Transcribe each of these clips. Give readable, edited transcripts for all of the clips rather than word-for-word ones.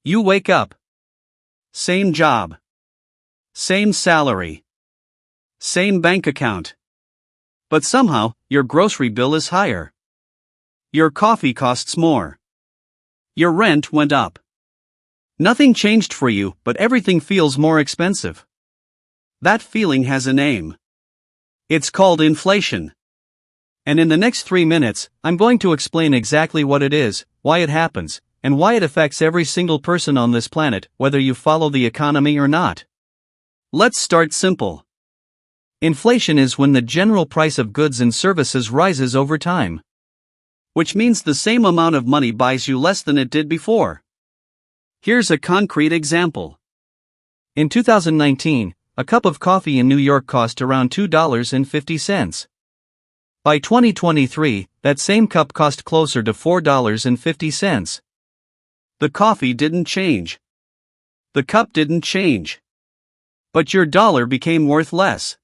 You wake up. Same job. Same salary. Same bank account. But somehow, your grocery bill is higher. Your coffee costs more. Your rent went up. Nothing changed for you, but everything feels more expensive. That feeling has a name. It's called inflation. And in the next 3 minutes, I'm going to explain exactly what it is, why it happens, and why it affects every single person on this planet, whether you follow the economy or not. Let's start simple. Inflation is when the general price of goods and services rises over time. Which means the same amount of money buys you less than it did before. Here's a concrete example. In 2019, a cup of coffee in New York cost around $2.50. By 2023, that same cup cost closer to $4.50. The coffee didn't change. The cup didn't change. But your dollar became worth less.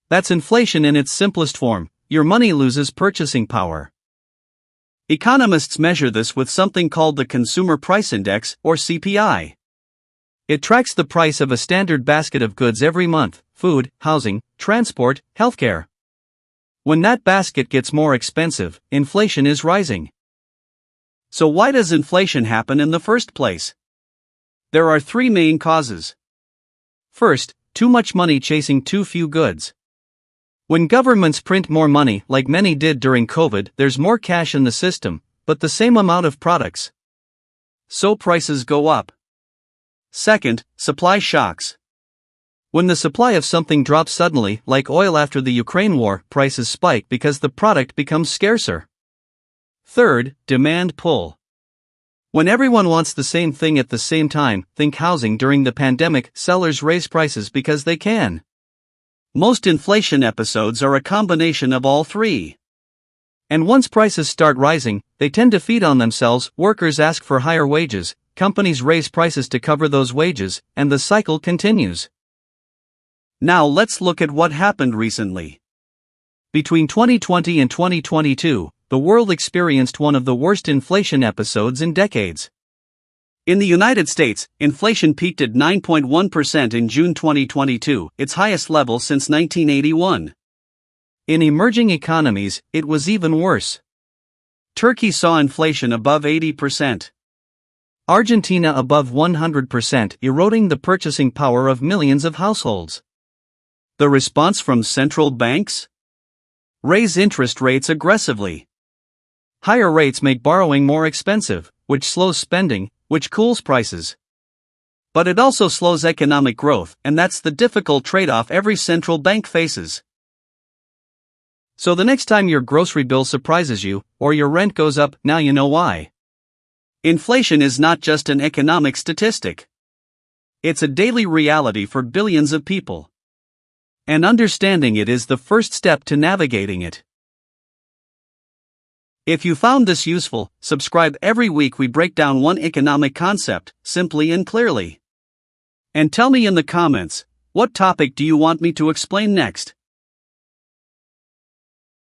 That's inflation in its simplest form. Your money loses purchasing power. Economists measure this with something called the Consumer Price Index, or CPI. It tracks the price of a standard basket of goods every month: food, housing, transport, healthcare. When that basket gets more expensive, inflation is rising. So why does inflation happen in the first place? There are 3 main causes. First, too much money chasing too few goods. When governments print more money, like many did during COVID, there's more cash in the system, but the same amount of products. So prices go up. Second, supply shocks. When the supply of something drops suddenly, like oil after the Ukraine war, prices spike because the product becomes scarcer. Third, demand pull. When everyone wants the same thing at the same time, think housing during the pandemic, sellers raise prices because they can. Most inflation episodes are a combination of all 3. And once prices start rising, they tend to feed on themselves. Workers ask for higher wages, companies raise prices to cover those wages, and the cycle continues. Now let's look at what happened recently. Between 2020 and 2022, the world experienced one of the worst inflation episodes in decades. In the United States, inflation peaked at 9.1% in June 2022, its highest level since 1981. In emerging economies, it was even worse. Turkey saw inflation above 80%. Argentina above 100%, eroding the purchasing power of millions of households. The response from central banks? Raise interest rates aggressively. Higher rates make borrowing more expensive, which slows spending, which cools prices. But it also slows economic growth, and that's the difficult trade-off every central bank faces. So the next time your grocery bill surprises you, or your rent goes up, now you know why. Inflation is not just an economic statistic. It's a daily reality for billions of people. And understanding it is the first step to navigating it. If you found this useful, subscribe. Every week we break down one economic concept, simply and clearly. And tell me in the comments, what topic do you want me to explain next?